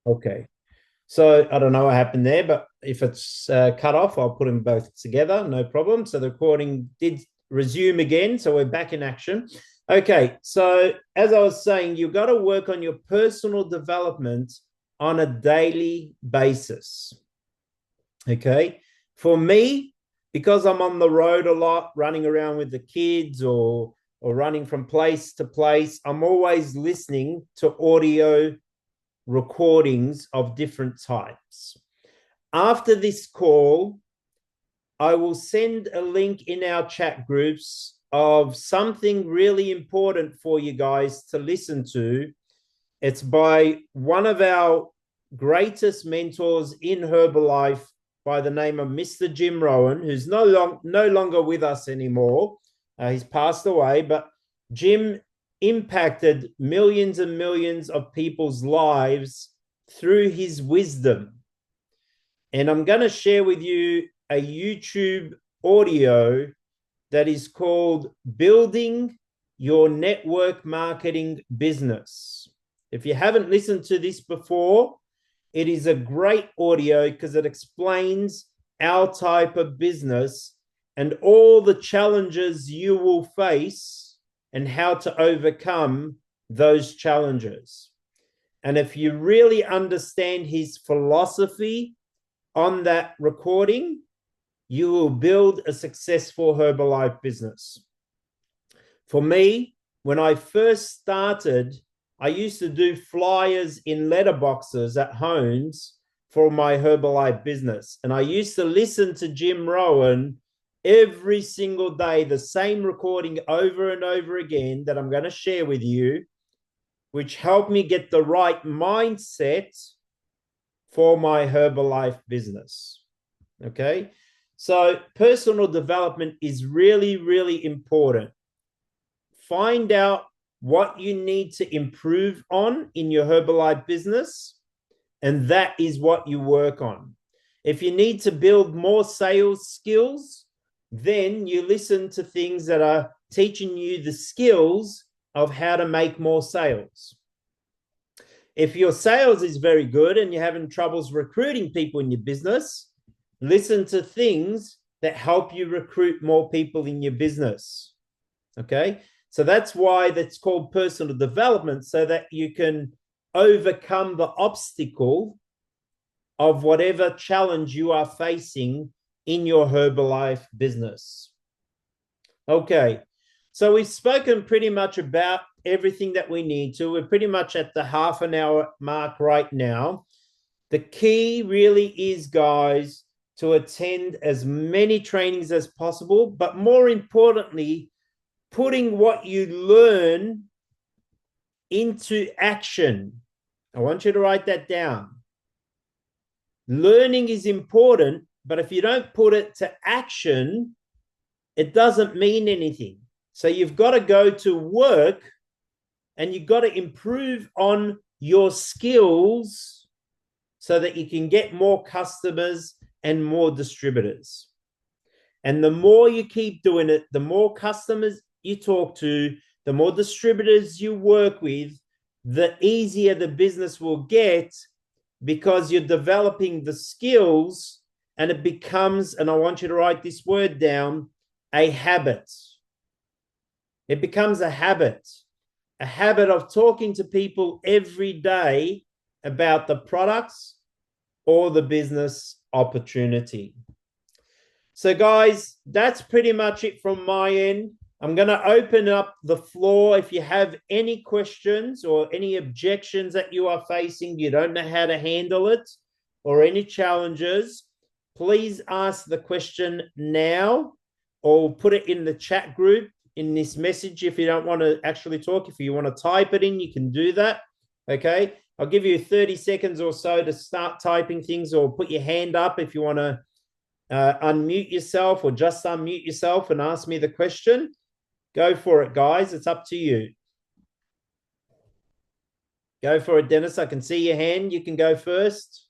Okay. So I don't know what happened there, but if it's cut off, I'll put them both together. No problem. So the recording did resume again. So we're back in action. Okay. So as I was saying, you've got to work on your personal development on a daily basis. Okay. For me, because I'm on the road a lot, running around with the kids or running from place to place, I'm always listening to audio recordings of different types. After this call, I will send a link in our chat groups of something really important for you guys to listen to. It's by one of our greatest mentors in Herbalife by the name of Mr. Jim Rowan, who's no longer with us anymore. He's passed away, but Jim impacted millions and millions of people's lives through his wisdom. And I'm going to share with you a YouTube audio that is called Building Your Network Marketing Business. If you haven't listened to this before, it is a great audio because it explains our type of business and all the challenges you will face and how to overcome those challenges. And if you really understand his philosophy on that recording, you will build a successful Herbalife business. For me, when I first started, I used to do flyers in letterboxes at homes for my Herbalife business. And I used to listen to Jim Rowan every single day, the same recording over and over again that I'm going to share with you, which helped me get the right mindset for my Herbalife business. Okay. So personal development is really, really important. Find out what you need to improve on in your Herbalife business, and that is what you work on. If you need to build more sales skills, then you listen to things that are teaching you the skills of how to make more sales. If your sales is very good and you're having troubles recruiting people in your business, listen to things that help you recruit more people in your business. Okay. So that's why that's called personal development, so that you can overcome the obstacle of whatever challenge you are facing in your Herbalife business. Okay. So we've spoken pretty much about everything that we need to. We're pretty much at the half an hour mark right now. The key really is, guys, to attend as many trainings as possible, but more importantly, putting what you learn into action. I want you to write that down. Learning is important, but if you don't put it to action, it doesn't mean anything. So you've got to go to work and you've got to improve on your skills so that you can get more customers and more distributors. And the more you keep doing it, the more customers you talk to, the more distributors you work with, the easier the business will get, because you're developing the skills, and it becomes, and I want you to write this word down, a habit. It becomes a habit of talking to people every day about the products or the business opportunity. So guys, that's pretty much it from my end. I'm going to open up the floor. If you have any questions or any objections that you are facing, you don't know how to handle it, or any challenges, please ask the question now, or put it in the chat group in this message. If you don't want to actually talk, if you want to type it in, you can do that. Okay. I'll give you 30 seconds or so to start typing things, or put your hand up if you want to unmute yourself, or just unmute yourself and ask me the question. Go for it, guys. It's up to you. Go for it, Dennis. I can see your hand. You can go first.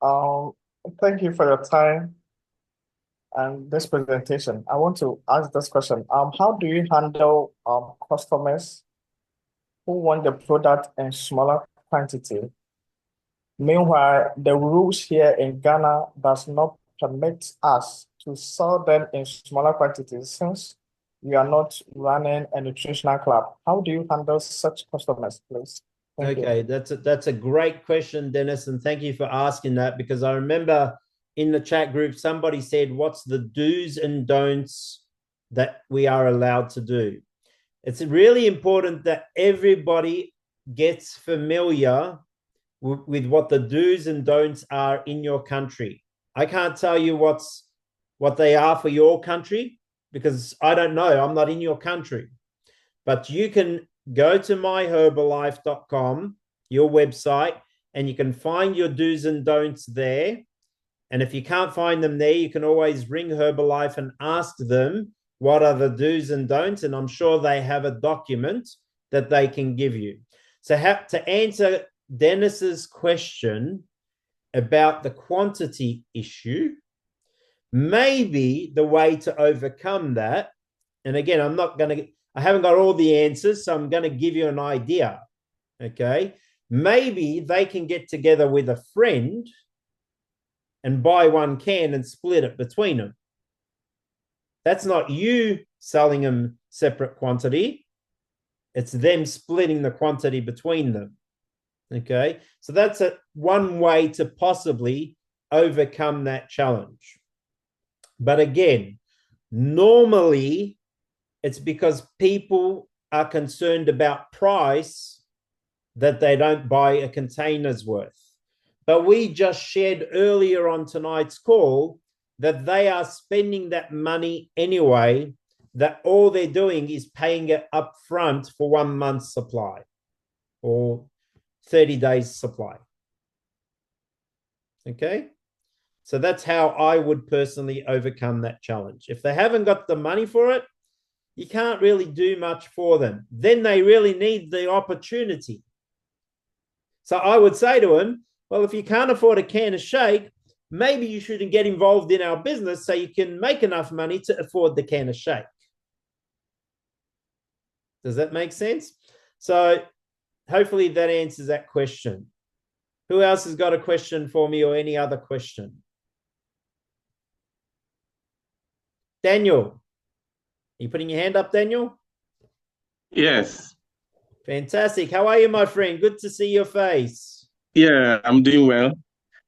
Um, Thank you for your time and this presentation. I want to ask this question. How do you handle customers who want the product in smaller quantity Meanwhile, the rules here in Ghana does not permit us to sell them in smaller quantities since we are not running a nutritional club. How do you handle such customers, please? Thank you. Okay, that's a great question, Dennis, and thank you for asking that, because I remember in the chat group somebody said, what's the do's and don'ts that we are allowed to do? It's really important that everybody gets familiar with what the do's and don'ts are in your country. I can't tell you what they are for your country because I don't know. I'm not in your country. But you can go to myherbalife.com, your website, and you can find your do's and don'ts there. And if you can't find them there, you can always ring Herbalife and ask them what are the do's and don'ts. And I'm sure they have a document that they can give you. So to answer Dennis's question about the quantity issue, maybe the way to overcome that, and again, I haven't got all the answers, so I'm going to give you an idea. Okay. Maybe they can get together with a friend and buy one can and split it between them. That's not you selling them separate quantity. It's them splitting the quantity between them. Okay. So that's one way to possibly overcome that challenge. But again, normally it's because people are concerned about price that they don't buy a container's worth. But we just shared earlier on tonight's call that they are spending that money anyway, that all they're doing is paying it up front for 1 month's supply or 30 days supply. Okay? So that's how I would personally overcome that challenge. If they haven't got the money for it, you can't really do much for them. Then they really need the opportunity. So I would say to them, well, if you can't afford a can of shake, maybe you shouldn't get involved in our business so you can make enough money to afford the can of shake. Does that make sense? So hopefully that answers that question. Who else has got a question for me or any other question? Daniel, are you putting your hand up, Daniel? Yes. Fantastic. How are you, my friend? Good to see your face. Yeah, I'm doing well.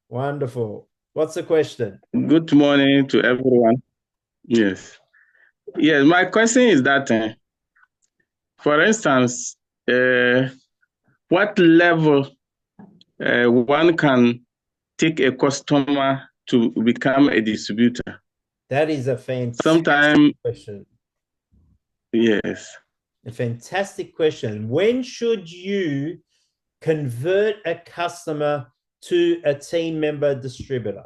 Wonderful. What's the question? Good morning to everyone. Yes. Yes, my question is that, for instance, what level one can take a customer to become a distributor? That is a fantastic question. Yes. A fantastic question. When should you convert a customer to a team member distributor?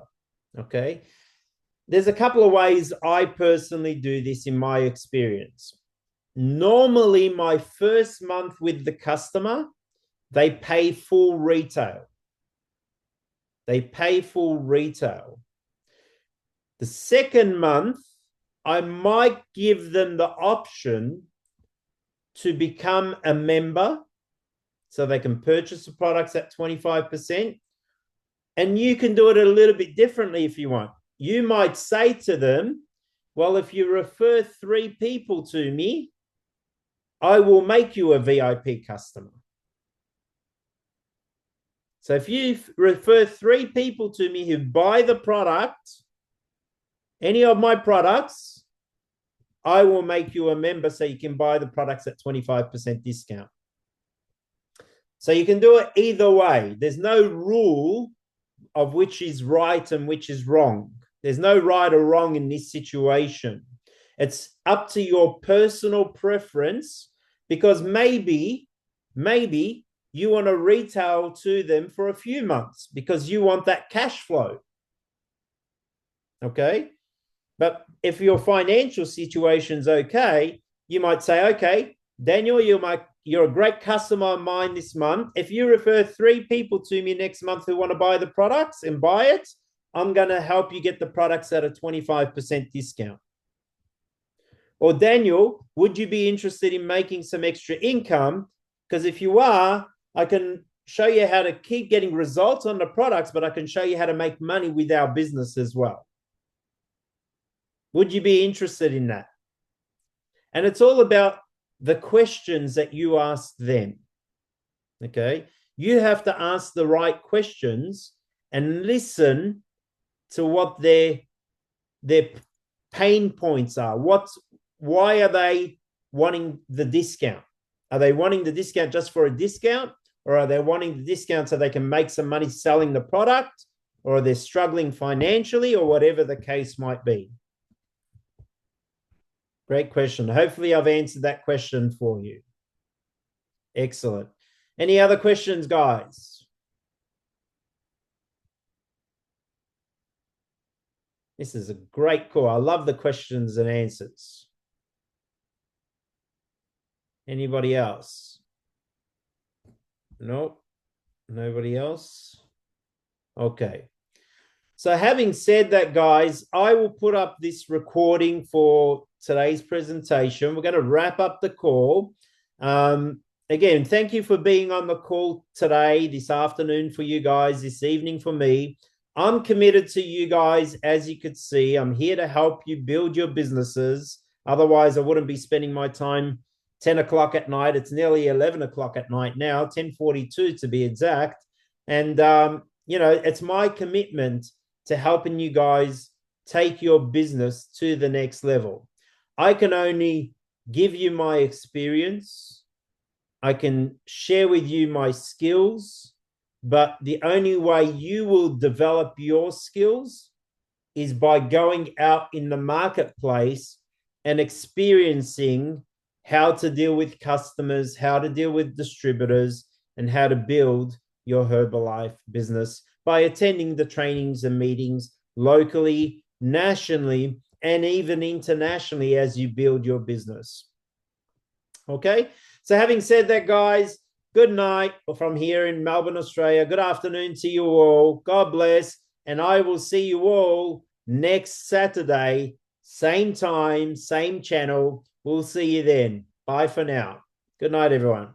Okay. There's a couple of ways I personally do this in my experience. Normally, my first month with the customer, they pay full retail. They pay full retail. The second month, I might give them the option to become a member so they can purchase the products at 25%. And you can do it a little bit differently if you want. You might say to them, well, if you refer 3 people to me, I will make you a VIP customer. So if you refer 3 people to me who buy the product, any of my products, I will make you a member so you can buy the products at 25% discount. So you can do it either way. There's no rule of which is right and which is wrong. There's no right or wrong in this situation. It's up to your personal preference, because maybe you want to retail to them for a few months because you want that cash flow. Okay? But if your financial situation's okay, you might say, okay, Daniel, you're a great customer of mine this month. If you refer 3 people to me next month who want to buy the products and buy it, I'm going to help you get the products at a 25% discount. Or Daniel, would you be interested in making some extra income? Because if you are, I can show you how to keep getting results on the products, but I can show you how to make money with our business as well. Would you be interested in that? And it's all about the questions that you ask them. Okay. You have to ask the right questions and listen to what their pain points are. Why are they wanting the discount? Are they wanting the discount just for a discount? Or are they wanting the discount so they can make some money selling the product? Or are they struggling financially, or whatever the case might be? Great question. Hopefully I've answered that question for you. Excellent. Any other questions, guys? This is a great call. I love the questions and answers. Anybody else? Nope. Nobody else? Okay. So having said that, guys, I will put up this recording for today's presentation. We're going to wrap up the call. Again, thank you for being on the call today, this afternoon for you guys, this evening for me. I'm committed to you guys, as you could see. I'm here to help you build your businesses. Otherwise, I wouldn't be spending my time 10 o'clock at night. It's nearly 11 o'clock at night now, 10:42 to be exact. And, you know, it's my commitment to helping you guys take your business to the next level. I can only give you my experience. I can share with you my skills, but the only way you will develop your skills is by going out in the marketplace and experiencing how to deal with customers, how to deal with distributors, and how to build your Herbalife business by attending the trainings and meetings locally, nationally, and even internationally as you build your business. Okay, so having said that, guys, good night from here in Melbourne, Australia. Good afternoon to you all. God bless. And I will see you all next Saturday, same time, same channel. We'll see you then. Bye for now. Good night, everyone.